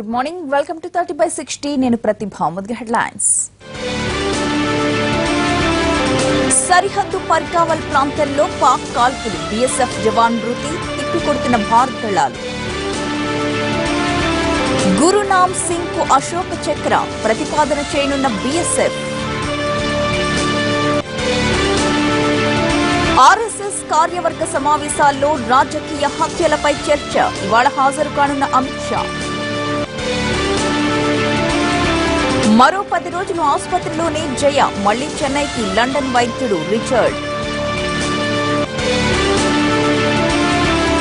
Good morning welcome to 30/60 నేను ప్రతిభ ముందుగా headlines సరిహద్దు పర్కావల్ ప్రాంతంలో పాక్ కాల్పులు బీఎస్ఎఫ్ జవాన్ మృతి తిప్పికొడుతున్న భారత్ దళాలు గురునామ్ సింగ్ కు అశోక చక్ర ప్రతిపాదన చేయనున్న బీఎస్ఎఫ్ ఆర్ఎస్ఎస్ కార్యవర్గ సమావేశాల్లో రాజకీయ హత్యలపై చర్చ ఇవాళ హాజరు కానున్న అమిత్ షా మరో 10 రోజులు ఆసుపత్రిలోనే జయ మళ్లీ చెన్నైకి లండన్ వైద్యుడు రిచర్డ్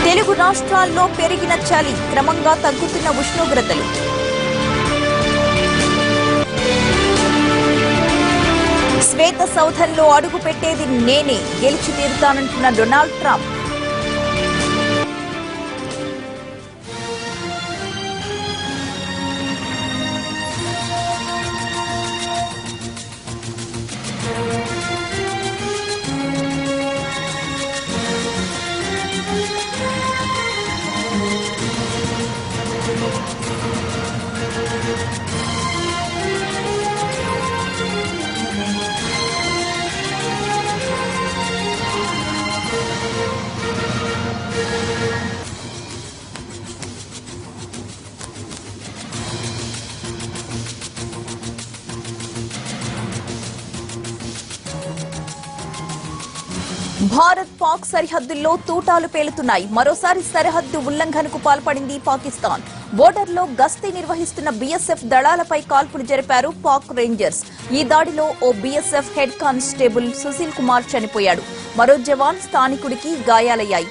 తెలుగు రాష్ట్రాల్లో పెరిగిన చలి క్రమంగా తగ్గుతున్న ఉష్ణోగ్రతలు శ్వేత సౌధంలో అడుగు పెట్టేది నేనే గెలిచి తీరుతానంటున్న డొనాల్డ్ ట్రంప్ భారత్ పాక్ సరిహద్దుల్లో తూటాలు పేలుతున్నాయి మరోసారి సరిహద్దు ఉల్లంఘనకు పాల్పడింది పాకిస్తాన్ బోర్డర్లో గస్తీ నిర్వహిస్తున్న బీఎస్ఎఫ్ దళాలపై కాల్పులు జరిపారు పాక్ రేంజర్స్ ఈ దాడిలో ఓ BSF head constable Sushil Kumar చనిపోయాడు మరో జవాన్ స్థానికుడికి గాయాలయ్యాయి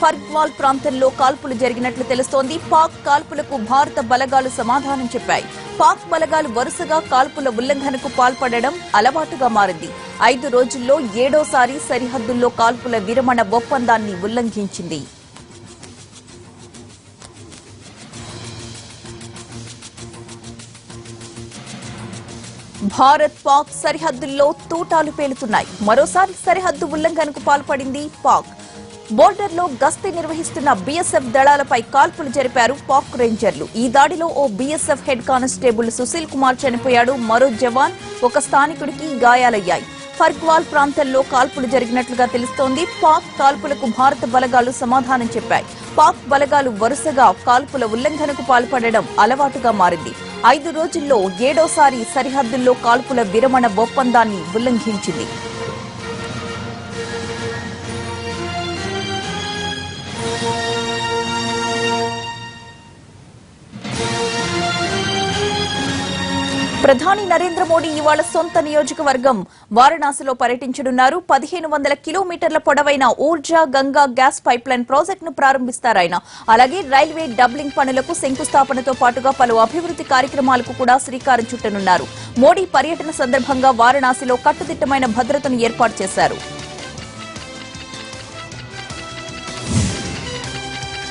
ఫర్గ్వాల్ ప్రాంతంలో కాల్పులు జరిగినట్లు తెలుస్తోంది పాక్ కాల్పులకు భారత బలగాలు సమాధానం చెప్పాయి పాక్ బలగాలు వరుసగా కాల్పుల ఉల్లంఘనకు పాల్పడడం అలవాటుగా మారింది 5 రోజుల్లో 7వ సరిహద్దుల్లో కాల్పుల విరమణ ఒప్పందాన్ని ఉల్లంఘించింది భారత్ పాక్ సరిహద్దుల్లో తూటాలు పేలుతున్నాయి మరోసారి సరిహద్దు ఉల్లంఘనకు పాల్పడింది పాక్ బోర్డర్లో గస్తీ నిర్వహిస్తున్న బీఎస్ఎఫ్ దళాలపై కాల్పులు జరిపారు పాక్ రేంజర్లు ఈ దాడిలో ఓ BSF head constable Sushil Kumar చనిపోయాడు మరో జవాన్ ఒక స్థానికుడికి గాయాలయ్యాయి ఫర్గ్వాల్ ప్రాంతంలో కాల్పులు జరిగినట్లుగా తెలుస్తోంది పాక్ కాల్పులకు భారత బలగాలు సమాధానం చెప్పాయి పాక్ బలగాలు వరుసగా కాల్పుల ఉల్లంఘనకు పాల్పడడం అలవాటుగా మారింది 5 రోజుల్లో 7వ సరిహద్దుల్లో కాల్పుల విరమణ ఒప్పందాన్ని ఉల్లంఘించింది ప్రధాని నరేంద్ర మోడీ ఇవాళ సొంత నియోజకవర్గం వారణాసిలో పర్యటించనున్నారు 1500 కిలోమీటర్ల పొడవైన ఊర్జా గంగా గ్యాస్ పైప్లైన్ ప్రాజెక్టును ప్రారంభిస్తారాయన అలాగే రైల్వే డబ్లింగ్ పనులకు శంకుస్థాపనతో పాటుగా పలు అభివృద్ధి కార్యక్రమాలకు కూడా శ్రీకారం చుట్టనున్నారు మోడీ పర్యటన సందర్భంగా వారణాసిలో కట్టుదిట్టమైన భద్రతను ఏర్పాటు చేశారు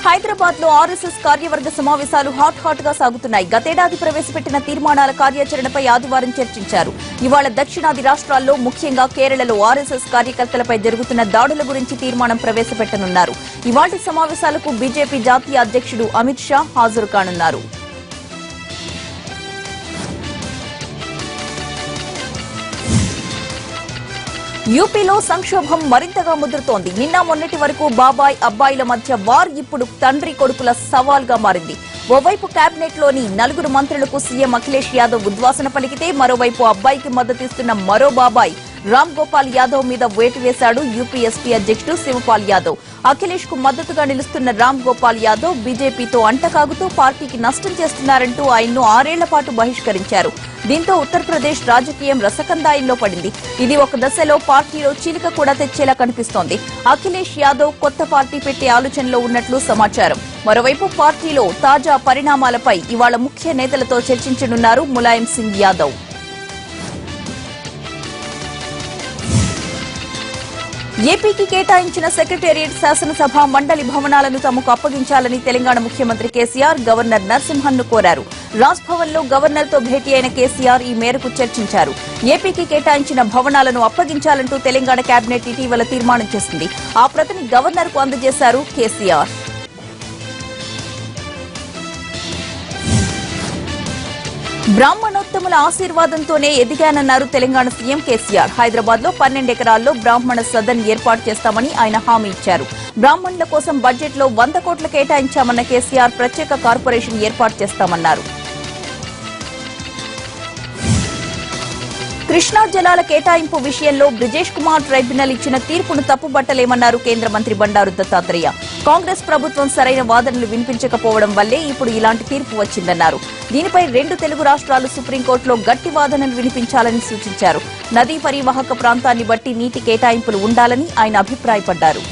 హైదరాబాద్ లో ఆర్ఎస్ఎస్ కార్యవర్గ సమావేశాలు హాట్ గా సాగుతున్నాయి గతేడాది ప్రవేశపెట్టిన తీర్మానాల కార్యాచరణపై ఆదివారం చర్చించారు ఇవాళ దక్షిణాది రాష్ట్రాల్లో ముఖ్యంగా కేరళలో ఆర్ఎస్ఎస్ కార్యకర్తలపై జరుగుతున్న దాడుల గురించి తీర్మానం ప్రవేశపెట్టనున్నారు ఇవాల్టి సమావేశాలకు బీజేపీ జాతీయ అధ్యక్షుడు అమిత్ షా హాజరు కానున్నారు యూపీలో సంక్షోభం మరింతగా ముదురుతోంది నిన్న మొన్నటి వరకు బాబాయ్ అబ్బాయిల మధ్య వార్ ఇప్పుడు తండ్రి కొడుకుల సవాల్గా మారింది ఓవైపు కేబినెట్ లోని 4 మంత్రులకు సీఎం అఖిలేష్ యాదవ్ ఉద్వాసన పలికితే మరోవైపు అబ్బాయికి మద్దతిస్తున్న మరో బాబాయ్ రామ్ గోపాల్ యాదవ్ మీద వేటు వేశాడు యూపీ ఎస్పీ అధ్యక్షుడు శివపాల్ యాదవ్ అఖిలేష్ కు మద్దతుగా నిలుస్తున్న రామ్ గోపాల్ యాదవ్ బీజేపీతో అంటకాగుతూ పార్టీకి నష్టం చేస్తున్నారంటూ ఆయన్ను 6 ఏళ్ల పాటు బహిష్కరించారు దీంతో ఉత్తరప్రదేశ్ రాజకీయం రసకందాయంలో పడింది ఇది ఒక దశలో పార్టీలో చీలిక కూడా తెచ్చేలా కనిపిస్తోంది అఖిలేష్ యాదవ్ కొత్త పార్టీ పెట్టే ఆలోచనలో ఉన్నట్లు సమాచారం మరోవైపు పార్టీలో తాజా పరిణామాలపై ఇవాళ ముఖ్య నేతలతో చర్చించనున్నారు ములాయం సింగ్ యాదవ్ ఏపీకి కేటాయించిన సెక్రటేరియట్ శాసనసభ మండలి భవనాలను తమకు అప్పగించాలని తెలంగాణ ముఖ్యమంత్రి కేసీఆర్ గవర్నర్ నరసింహన్ను కోరారు రాజ్భవన్ లో గవర్నర్ తో భేటీ అయిన కేసీఆర్ ఈ మేరకు చర్చించారు ఏపీకి కేటాయించిన భవనాలను అప్పగించాలంటూ తెలంగాణ కేబినెట్ ఇటీవల తీర్మానం చేసింది ఆ ప్రతిని గవర్నర్ కు అందజేశారు కేసీఆర్ బ్రాహ్మణోత్తముల ఆశీర్వాదంతోనే ఎదిగానన్నారు తెలంగాణ సీఎం కేసీఆర్. హైదరాబాద్ లో 12 ఎకరాల్లో బ్రాహ్మణ సదన్ ఏర్పాటు చేస్తామని ఆయన హామీ ఇచ్చారు. బ్రాహ్మణుల కోసం బడ్జెట్ లో 100 కోట్లు కేటాయించామన్న కేసీఆర్ ప్రత్యేక కార్పొరేషన్ ఏర్పాటు చేస్తామన్నారు. కృష్ణా జలాల కేటాయింపు విషయంలో బ్రిజేష్ కుమార్ ట్రైబ్యునల్ ఇచ్చిన తీర్పును తప్పుబట్టలేమన్నారు కేంద్ర మంత్రి బండారు దత్తాత్రేయ. కాంగ్రెస్ ప్రభుత్వం సరైన వాదనలు వినిపించకపోవడం వల్లే ఇప్పుడు ఇలాంటి తీర్పు వచ్చిందన్నారు. దీనిపై 2 తెలుగు రాష్ట్రాలు సుప్రీంకోర్టులో గట్టి వాదనలు వినిపించాలని సూచించారు. నదీ పరివాహక ప్రాంతాన్ని బట్టి నీటి కేటాయింపులు ఉండాలని ఆయన అభిప్రాయపడ్డారు.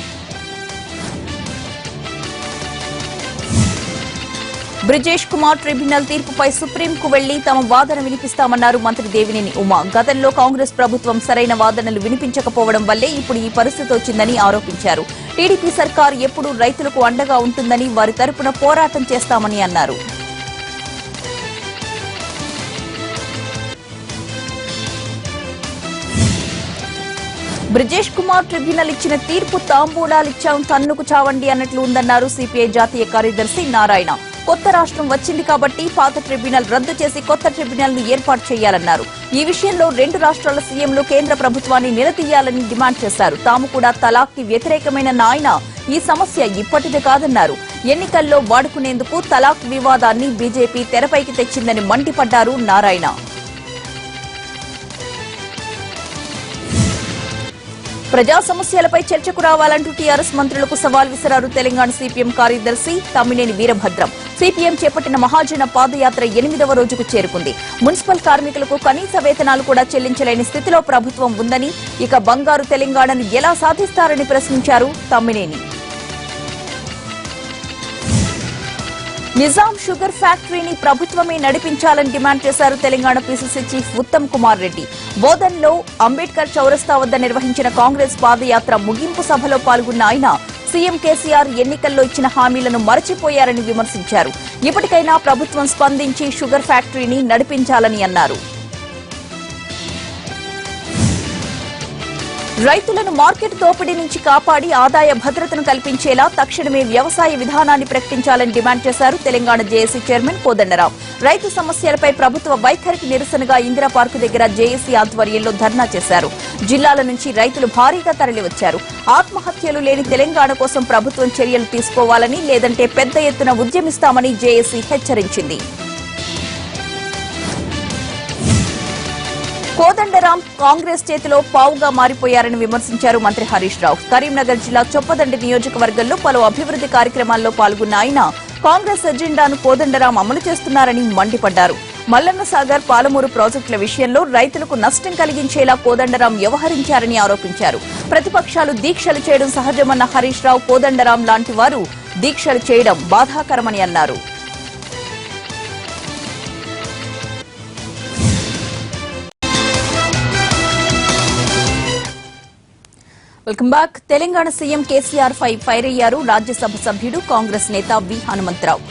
బ్రిజేష్ కుమార్ ట్రిబ్యునల్ తీర్పుపై సుప్రీంకు వెళ్లి తమ వాదన వినిపిస్తామన్నారు మంత్రి దేవినేని ఉమా. గతంలో కాంగ్రెస్ ప్రభుత్వం సరైన వాదనలు వినిపించకపోవడం వల్లే ఇప్పుడు ఈ పరిస్థితి వచ్చిందని ఆరోపించారు. టీడీపీ సర్కారు ఎప్పుడూ రైతులకు అండగా ఉంటుందని, వారి తరపున పోరాటం చేస్తామని అన్నారు. బ్రిజేష్ కుమార్ ట్రిబ్యునల్ ఇచ్చిన తీర్పు తాంబూలాలిచ్చాం తన్నుకు చావండి అన్నట్లు ఉందన్నారు సిపిఐ జాతీయ కార్యదర్శి నారాయణ. కొత్త రాష్ట్రం వచ్చింది కాబట్టి పాత ట్రిబ్యునల్ రద్దు చేసి కొత్త ట్రిబ్యునల్ ను ఏర్పాటు చేయాలన్నారు. ఈ విషయంలో 2 రాష్ట్రాల సీఎంలు కేంద్ర ప్రభుత్వాన్ని నిలదీయాలని డిమాండ్ చేశారు. తాము కూడా తలాక్ కి వ్యతిరేకమైన ఆయన ఈ సమస్య ఇప్పటిదే కాదన్నారు. ఎన్నికల్లో వాడుకునేందుకు తలాక్ వివాదాన్ని బీజేపీ తెరపైకి తెచ్చిందని మండిపడ్డారు నారాయణ. ప్రజా సమస్యలపై చర్చకు రావాలంటూ టీఆర్ఎస్ మంత్రులకు సవాల్ విసిరారు తెలంగాణ సిపిఎం కార్యదర్శి తమ్మినేని వీరభద్రం. సిపిఎం చేపట్టిన మహాజన పాదయాత్ర 8వ రోజుకు చేరుకుంది. మున్సిపల్ కార్మికులకు కనీస వేతనాలు కూడా చెల్లించలేని స్థితిలో ప్రభుత్వం ఉందని, ఇక బంగారు తెలంగాణను ఎలా సాధిస్తారని ప్రశ్నించారు తమ్మినేని. నిజాం షుగర్ ఫ్యాక్టరీని ప్రభుత్వమే నడిపించాలని డిమాండ్ చేశారు తెలంగాణ పీసీసీ చీఫ్ ఉత్తమ్ కుమార్ రెడ్డి. బోధన్లో అంబేద్కర్ చౌరస్తా వద్ద నిర్వహించిన కాంగ్రెస్ పాదయాత్ర ముగింపు సభలో పాల్గొన్న ఆయన సీఎం కేసీఆర్ ఎన్నికల్లో ఇచ్చిన హామీలను మరచిపోయారని విమర్శించారు. ఇప్పటికైనా ప్రభుత్వం స్పందించి షుగర్ ఫ్యాక్టరీని నడిపించాలని అన్నారు. రైతులను మార్కెట్ దోపిడీ నుంచి కాపాడి ఆదాయ భద్రతను కల్పించేలా తక్షణమే వ్యవసాయ విధానాన్ని ప్రకటించాలని డిమాండ్ చేశారు తెలంగాణ జేఏసీ చైర్మన్ కోదండరాం. రైతు సమస్యలపై ప్రభుత్వ వైఖరికి నిరసనగా ఇందిరా పార్కు దగ్గర జేఏసీ ఆధ్వర్యంలో ధర్నా చేశారు. జిల్లాల నుంచి రైతులు భారీగా తరలివచ్చారు. ఆత్మహత్యలు లేని తెలంగాణ కోసం ప్రభుత్వం చర్యలు తీసుకోవాలని, లేదంటే పెద్ద ఎత్తున ఉద్యమిస్తామని జేఏసీ హెచ్చరించింది. కోదండరాం కాంగ్రెస్ చేతిలో పావుగా మారిపోయారని విమర్శించారు మంత్రి హరీష్ రావు. కరీంనగర్ జిల్లా చొప్పదండి నియోజకవర్గంలో పలు అభివృద్ధి కార్యక్రమాల్లో పాల్గొన్న ఆయన కాంగ్రెస్ ఎజెండాను కోదండరాం అమలు చేస్తున్నారని మండిపడ్డారు. మల్లన్న సాగర్, పాలమూరు ప్రాజెక్టుల విషయంలో రైతులకు నష్టం కలిగించేలా కోదండరాం వ్యవహరించారని ఆరోపించారు. ప్రతిపక్షాలు దీక్షలు చేయడం సహజమన్న హరీష్ రావు కోదండరాం లాంటి వారు దీక్షలు చేయడం బాధాకరమని అన్నారు. Welcome back. Telangana CM KCR fire అయ్యారు రాజ్యసభ సభ్యుడు కాంగ్రెస్ నేత వి హనుమంతరావు.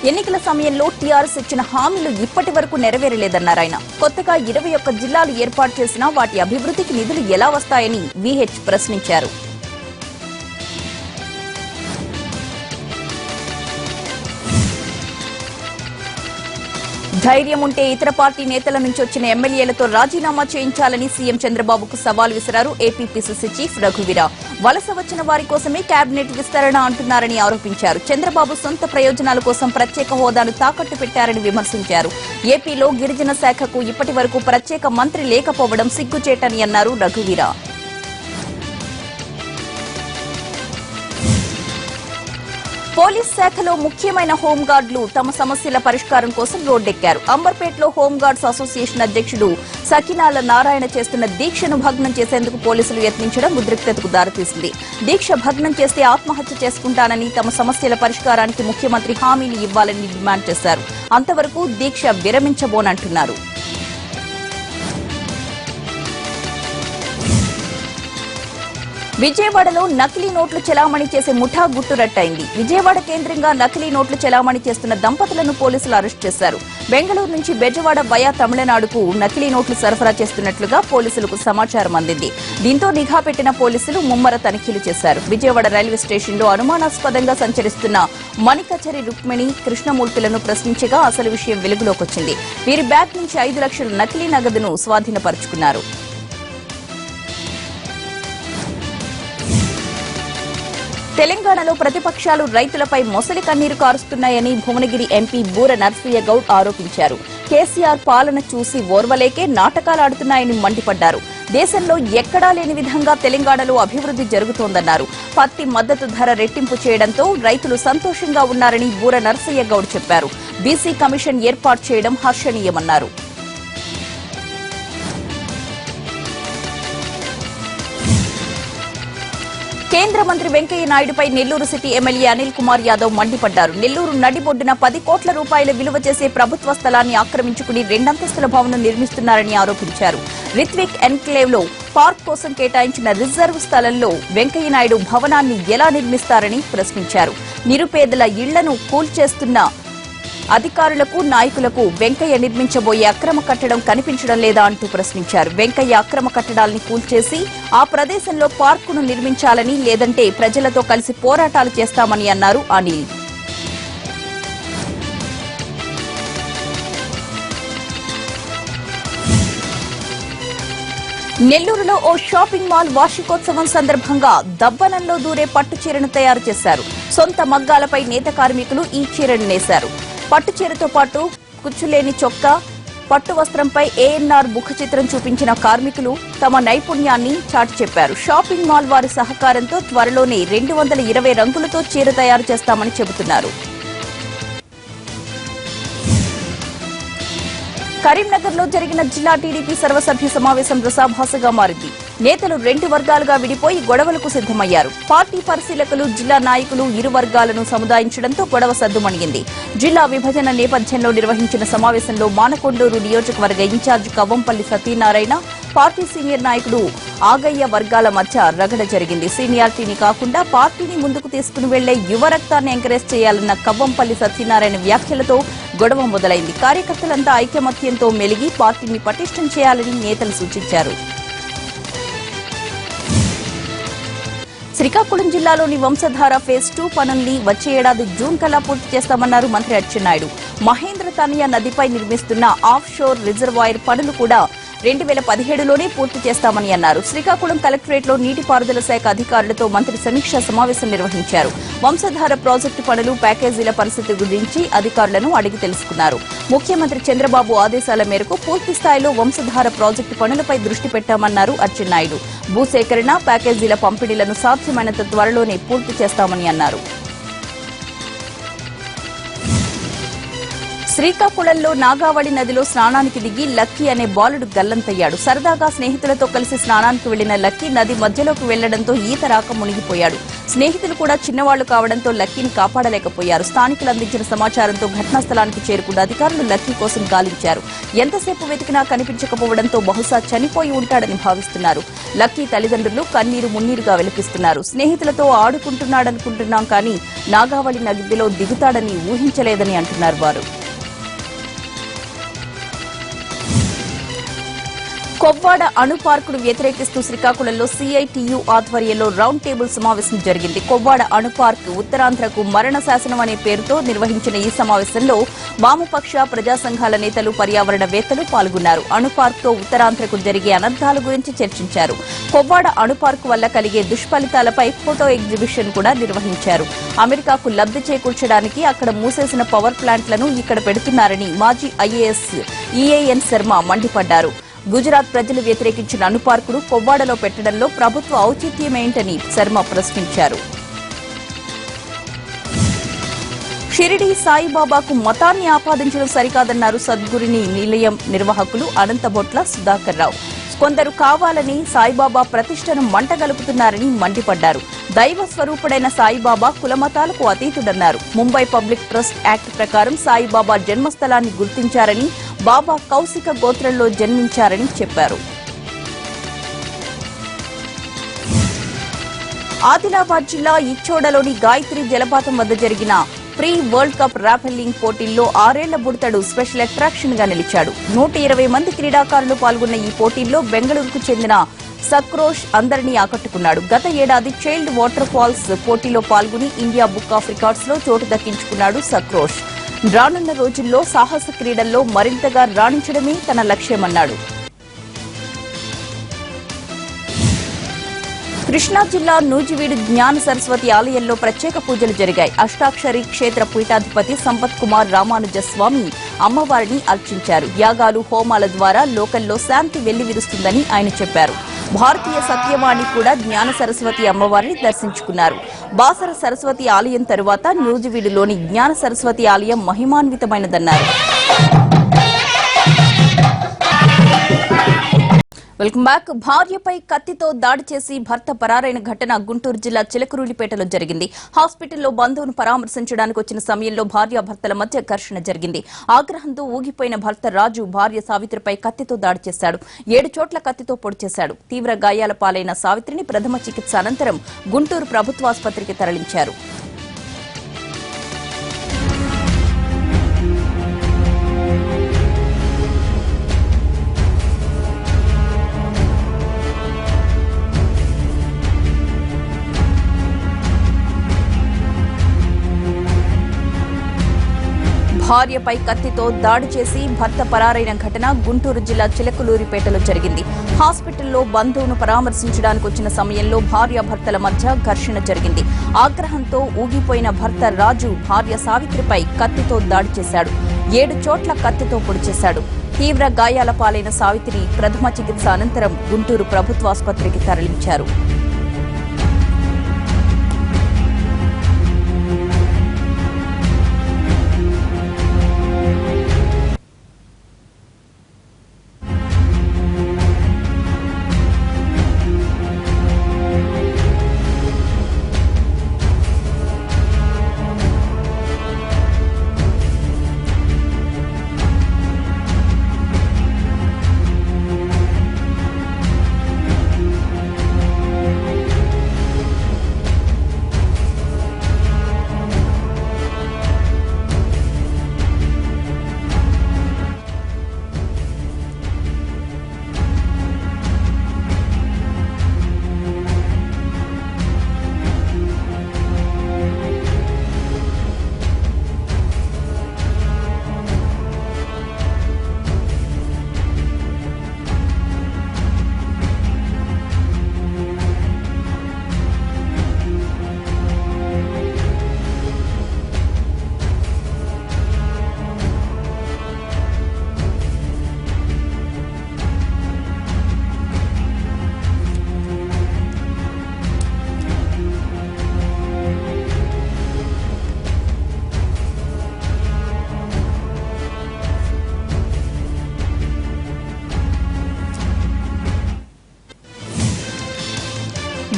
ఎన్నికల సమయంలో టీఆర్ఎస్ ఇచ్చిన హామీలు ఇప్పటి వరకు నెరవేరలేదన్నారు ఆయన. కొత్తగా 21 జిల్లాలు ఏర్పాటు చేసినా వాటి అభివృద్ధికి నిధులు ఎలా వస్తాయని వీహెచ్ ప్రశ్నించారు. ధైర్యం ఉంటే ఇతర పార్టీ నేతల నుంచి వచ్చిన ఎమ్మెల్యేలతో రాజీనామా చేయించాలని సీఎం చంద్రబాబుకు సవాల్ విసిరారు ఏపీ పీసీసీ చీఫ్ రఘువీర. వలస వచ్చిన వారి కోసమే కేబినెట్ విస్తరణ అంటున్నారని ఆరోపించారు. చంద్రబాబు సొంత ప్రయోజనాల కోసం ప్రత్యేక హోదాను తాకట్టు పెట్టారని విమర్శించారు. ఏపీలో గిరిజన శాఖకు ఇప్పటి వరకు ప్రత్యేక మంత్రి లేకపోవడం సిగ్గుచేటని అన్నారు రఘువీర. పోలీస్ శాఖలో ముఖ్యమైన హోంగార్డులు తమ సమస్యల పరిష్కారం కోసం రోడ్డెక్కారు. అంబర్పేటలో హోంగార్డ్స్ అసోసియేషన్ అధ్యక్షుడు సకినాల నారాయణ చేస్తున్న దీక్షను భగ్నం చేసేందుకు పోలీసులు యత్నించడం ఉద్రిక్తతకు దారితీసింది. దీక్ష భగ్నం చేస్తే ఆత్మహత్య చేసుకుంటానని, తమ సమస్యల పరిష్కారానికి ముఖ్యమంత్రి హామీలు ఇవ్వాలని డిమాండ్ చేశారు. అంతవరకు దీక్ష విరమించబోనంటున్నారు. విజయవాడలో నకిలీ నోట్లు చెలామణి చేసే ముఠా గుట్టురట్టయింది. విజయవాడ కేంద్రంగా నకిలీ నోట్లు చెలామణి చేస్తున్న దంపతులను పోలీసులు అరెస్ట్ చేశారు. బెంగళూరు నుంచి బెజవాడ వయా తమిళనాడుకు నకిలీ నోట్లు సరఫరా చేస్తున్నట్లుగా పోలీసులకు సమాచారం అందింది. దీంతో నిఘా పెట్టిన పోలీసులు ముమ్మర తనిఖీలు చేశారు. విజయవాడ రైల్వే స్టేషన్లో అనుమానాస్పదంగా సంచరిస్తున్న మణికచరి రుక్మిణి కృష్ణమూర్తులను ప్రశ్నించగా అసలు విషయం వెలుగులోకొచ్చింది. వీరి బ్యాగ్ నుంచి 5 లక్షల నకిలీ నగదును స్వాధీనపరుచుకున్నారు. తెలంగాణలో ప్రతిపక్షాలు రైతులపై మొసలి కన్నీరు కారుస్తున్నాయని భువనగిరి ఎంపీ బూర నర్సయ్య గౌడ్ ఆరోపించారు. కేసీఆర్ పాలన చూసి ఓర్వలేకే నాటకాలాడుతున్నాయని మండిపడ్డారు. దేశంలో ఎక్కడా లేని విధంగా తెలంగాణలో అభివృద్ది జరుగుతోందన్నారు. పత్తి మద్దతు ధర రెట్టింపు చేయడంతో రైతులు సంతోషంగా ఉన్నారని బూర నర్సయ్య గౌడ్ చెప్పారు. బీసీ కమిషన్ ఏర్పాటు చేయడం హర్షణీయమన్నారు. కేంద్ర మంత్రి వెంకయ్య నాయుడుపై నెల్లూరు సిటీ ఎమ్మెల్యే అనిల్ కుమార్ యాదవ్ మండిపడ్డారు. నెల్లూరు నడిబొడ్డున 10 కోట్ల రూపాయల విలువ చేసే ప్రభుత్వ స్థలాన్ని ఆక్రమించుకుని 2 అంతస్తుల భవనం నిర్మిస్తున్నారని ఆరోపించారు. రిత్విక్ ఎన్క్లేవ్ లో పార్క్ కోసం కేటాయించిన రిజర్వ్ స్థలంలో వెంకయ్య నాయుడు భవనాన్ని ఎలా నిర్మిస్తారని ప్రశ్నించారు. నిరుపేదల ఇళ్లను కూల్చేస్తున్న అధికారులకు నాయకులకు వెంకయ్య నిర్మించబోయే అక్రమ కట్టడం కనిపించడం లేదా అంటూ ప్రశ్నించారు. వెంకయ్య అక్రమ కట్టడాల్ని కూల్చేసి ఆ ప్రదేశంలో పార్కును నిర్మించాలని, లేదంటే ప్రజలతో కలిసి పోరాటాలు చేస్తామని అన్నారు అనిల్. నెల్లూరులో ఓ షాపింగ్ మాల్ వార్షికోత్సవం సందర్భంగా దబ్బనంలో దూరే పట్టు చీరను తయారు చేశారు. సొంత మగ్గాలపై నేత కార్మికులు ఈ చీరను నేశారు. పట్టు చీరతో పాటు కుచ్చులేని చొక్కా, పట్టు వస్త్రంపై ఏఎన్ఆర్ ముఖ చిత్రం చూపించిన కార్మికులు తమ నైపుణ్యాన్ని చాటి చెప్పారు. షాపింగ్ మాల్ వారి సహకారంతో త్వరలోనే 220 రంగులతో చీర తయారు చేస్తామని చెబుతున్నారు. కరీంనగర్లో జరిగిన జిల్లా టీడీపీ సర్వసభ్య సమావేశం రసాభాసగా మారింది. నేతలు 2 వర్గాలుగా విడిపోయి గొడవలకు సిద్దమయ్యారు. పార్టీ పరిశీలకులు, జిల్లా నాయకులు ఇరు వర్గాలను సముదాయించడంతో గొడవ సద్దుమణిగింది. జిల్లా విభజన నేపథ్యంలో నిర్వహించిన సమావేశంలో మానకొండూరు నియోజకవర్గ in charge Kavvampalli Satyanarayana, party senior నాయకుడు ఆగయ్య వర్గాల మధ్య రగడ జరిగింది. సీనియారిటీని కాకుండా పార్టీని ముందుకు తీసుకుని వెళ్లే యువ రక్తాన్ని ఎంకరేజ్ చేయాలన్న కవ్వంపల్లి సత్యనారాయణ వ్యాఖ్యలతో గొడవ మొదలైంది. కార్యకర్తలంతా ఐకమత్యంతో మెలిగి పార్టీని పటిష్టం చేయాలని నేతలు సూచించారు. శ్రీకాకుళం జిల్లాలోని వంశధార ఫేజ్ 2 పనుల్ని వచ్చే ఏడాది జూన్ కల్లా పూర్తి చేస్తామన్నారు మంత్రి అచ్చెన్నాయుడు. మహేంద్ర తనయ నదిపై నిర్మిస్తున్న ఆఫ్ షోర్ రిజర్వాయర్ పనులు కూడా 2017లోనే పూర్తి చేస్తామని అన్నారు. శ్రీకాకుళం కలెక్టరేట్లో నీటిపారుదల శాఖ అధికారులతో మంత్రి సమీక్షా సమావేశం నిర్వహించారు. వంశధార ప్రాజెక్టు పనులు, ప్యాకేజీల పరిస్థితి గురించి అధికారులను అడిగి తెలుసుకున్నారు. ముఖ్యమంత్రి చంద్రబాబు ఆదేశాల మేరకు పూర్తి స్థాయిలో వంశధార ప్రాజెక్టు పనులపై దృష్టి పెట్టామన్నారు అచ్చెన్నాయుడు. భూసేకరణ, ప్యాకేజీల పంపిణీలను సాధ్యమైనంత త్వరలోనే పూర్తి చేస్తామని అన్నారు. శ్రీకాకుళంలో నాగావళి నదిలో స్నానానికి దిగి లక్కీ అనే బాలుడు గల్లంతయ్యాడు. సరదాగా స్నేహితులతో కలిసి స్నానానికి వెళ్లిన లక్కీ నది మధ్యలోకి వెళ్లడంతో ఈత రాక మునిగిపోయాడు. స్నేహితులు కూడా చిన్నవాళ్లు కావడంతో లక్కీని కాపాడలేకపోయారు. స్థానికులు అందించిన సమాచారంతో ఘటనా స్థలానికి చేరుకున్న అధికారులు లక్కీ కోసం గాలించారు. ఎంతసేపు వెతికినా కనిపించకపోవడంతో బహుశా చనిపోయి ఉంటాడని భావిస్తున్నారు. లక్కీ తల్లిదండ్రులు కన్నీరు మున్నీరుగా విలపిస్తున్నారు. స్నేహితులతో ఆడుకుంటున్నాడనుకుంటున్నాం కానీ నాగావళి నదిలో దిగుతాడని ఊహించలేదని అంటున్నారు వారు. కొవ్వాడ అణు పార్కును వ్యతిరేకిస్తూ శ్రీకాకుళంలో సిఐటియు ఆధ్వర్యంలో రౌండ్ టేబుల్ సమావేశం జరిగింది. కొవ్వాడ అణు పార్క్ ఉత్తరాంధ్రకు మరణ శాసనం అనే పేరుతో నిర్వహించిన ఈ సమావేశంలో వామపక్ష ప్రజా సంఘాల నేతలు, పర్యావరణవేత్తలు పాల్గొన్నారు. అణు పార్క్తో ఉత్తరాంధ్రకు జరిగే అనర్థాల గురించి చర్చించారు. కొవ్వాడ అణు పార్క్ వల్ల కలిగే దుష్ఫలితాలపై ఫోటో ఎగ్జిబిషన్ కూడా నిర్వహించారు. అమెరికాకు లబ్ధి చేకూర్చడానికి అక్కడ మూసేసిన పవర్ ప్లాంట్లను ఇక్కడ పెడుతున్నారని మాజీ ఐఏఎస్ ఈఏఎన్ శర్మ మండిపడ్డారు. గుజరాత్ ప్రజలు వ్యతిరేకించిన అణు పార్కును కొవ్వాడలో పెట్టడంలో ప్రభుత్వ ఔచిత్యమేంటని శర్మ ప్రశ్నించారు. షిరిడి సాయిబాబాకు మతాన్ని ఆపాదించడం సరికాదన్నారు సద్గురుని నిలయం నిర్వాహకులు అనంతబొట్ల సుధాకర్ రావు. కొందరు కావాలని సాయిబాబా ప్రతిష్టను మంటగలుపుతున్నారని మండిపడ్డారు. దైవ స్వరూపుడైన సాయిబాబా కులమతాలకు అతీతుడన్నారు. ముంబై పబ్లిక్ ట్రస్ట్ యాక్ట్ ప్రకారం సాయిబాబా జన్మస్థలాన్ని గుర్తించారని, బాబా కౌశిక గోత్రంలో జన్మించారని చెప్పారు. ఆదిలాబాద్ జిల్లా ఇచ్చోడలోని గాయత్రి జలపాతం వద్ద జరిగిన ప్రీ వరల్డ్ కప్ రాఫెల్లింగ్ పోటీల్లో 6 ఏళ్ల బుడతడు స్పెషల్ అట్రాక్షన్ గా నిలిచాడు. 120 మంది క్రీడాకారులు పాల్గొన్న ఈ పోటీల్లో బెంగళూరుకు చెందిన సక్రోష్ అందరినీ ఆకట్టుకున్నాడు. గత ఏడాది చైల్డ్ వాటర్ ఫాల్స్ పోటీలో పాల్గొని ఇండియా బుక్ ఆఫ్ రికార్డ్స్ లో చోటు దక్కించుకున్నాడు సక్రోష్. రానున్న రోజుల్లో సాహస క్రీడల్లో మరింతగా రాణించడమే తన లక్ష్యమన్నాడు. కృష్ణా జిల్లా నూజివీడు జ్ఞాన సరస్వతి ఆలయంలో ప్రత్యేక పూజలు జరిగాయి. అష్టాక్షరి క్షేత్ర పీఠాధిపతి సంపత్ కుమార్ రామానుజ స్వామి అమ్మవారిని అర్చించారు. యాగాలు హోమాల ద్వారా లోకల్లో శాంతి వెల్లివిరుస్తుందని ఆయన చెప్పారు. భారతీయ సత్యవాణి కూడా జ్ఞాన సరస్వతి అమ్మవారిని దర్శించుకున్నారు. బాసర సరస్వతి ఆలయం తరువాత నూజివీడులోని జ్ఞాన సరస్వతి ఆలయం మహిమాన్వితమైనదన్నారు. Welcome back. భార్యపై కత్తితో దాడి చేసి భర్త పరారైన ఘటన గుంటూరు జిల్లా చిలకరూలిపేటలో జరిగింది. హాస్పిటల్లో బంధువును పరామర్శించడానికి వచ్చిన సమయంలో భార్యాభర్తల మధ్య ఘర్షణ జరిగింది. ఆగ్రహంతో ఊగిపోయిన భర్త రాజు భార్య సావిత్రిపై కత్తితో దాడి చేశాడు. 7 చోట్ల కత్తితో పొడి చేశాడు. తీవ్ర గాయాల పాలైన సావిత్రిని ప్రథమ చికిత్స అనంతరం గుంటూరు ప్రభుత్వాసుపత్రికి తరలించారు. భార్యపై కత్తితో దాడి చేసి భర్త పరారైన ఘటన గుంటూరు జిల్లా చిలకలూరిపేటలో జరిగింది. హాస్పిటల్లో బంధువును పరామర్శించడానికి వచ్చిన సమయంలో భార్యాభర్తల మధ్య ఘర్షణ జరిగింది. ఆగ్రహంతో ఊగిపోయిన భర్త రాజు భార్య సావిత్రిపై కత్తితో దాడి చేశాడు. 7 చోట్ల కత్తితో పొడి చేశాడు. తీవ్ర గాయాల పాలైన సావిత్రి ప్రథమ చికిత్స అనంతరం గుంటూరు ప్రభుత్వాసుపత్రికి తరలించారు.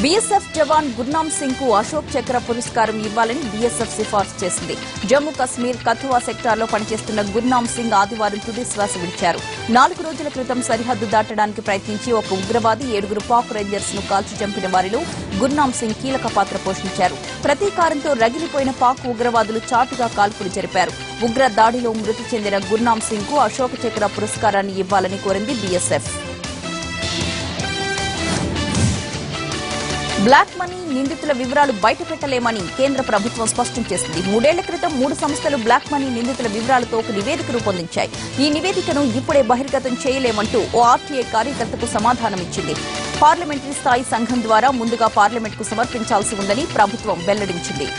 బీఎస్ఎఫ్ జవాన్ గుర్నామ్ సింగ్ కు అశోక్ చక్ర పురస్కారం ఇవ్వాలని బీఎస్ఎఫ్ సిఫార్సు చేసింది. జమ్మూ కశ్మీర్ కథువా సెక్టార్లో పనిచేస్తున్న గుర్నామ్ సింగ్ ఆదివారం తుది శ్వాస విడిచారు. 4 రోజుల క్రితం సరిహద్దు దాటడానికి ప్రయత్నించి ఒక ఉగ్రవాది 7 పాక్ రేంజర్స్ ను కాల్చి చంపిన వారిలో గుర్నామ్ సింగ్ కీలక పాత్ర పోషించారు. ప్రతీకారంతో రగిలిపోయిన పాక్ ఉగ్రవాదులు చాటుగా కాల్పులు జరిపారు. ఉగ్ర దాడిలో మృతి చెందిన గుర్నామ్ సింగ్ కు అశోక్ చక్ర పురస్కారాన్ని ఇవ్వాలని కోరింది బీఎస్ఎఫ్. బ్లాక్ మనీ నిందితుల వివరాలు బయటపెట్టలేమని కేంద్ర ప్రభుత్వం స్పష్టం చేసింది. 3 ఏళ్ల క్రితం 3 సంస్థలు బ్లాక్ మనీ నిందితుల వివరాలతో ఒక నివేదిక రూపొందించాయి. ఈ నివేదికను ఇప్పుడే బహిర్గతం చేయలేమంటూ ఓ ఆర్టీఐ కార్యకర్తకు సమాధానమిచ్చింది. పార్లమెంటరీ స్థాయి సంఘం ద్వారా ముందుగా పార్లమెంట్కు సమర్పించాల్సి ఉందని ప్రభుత్వం వెల్లడించింది.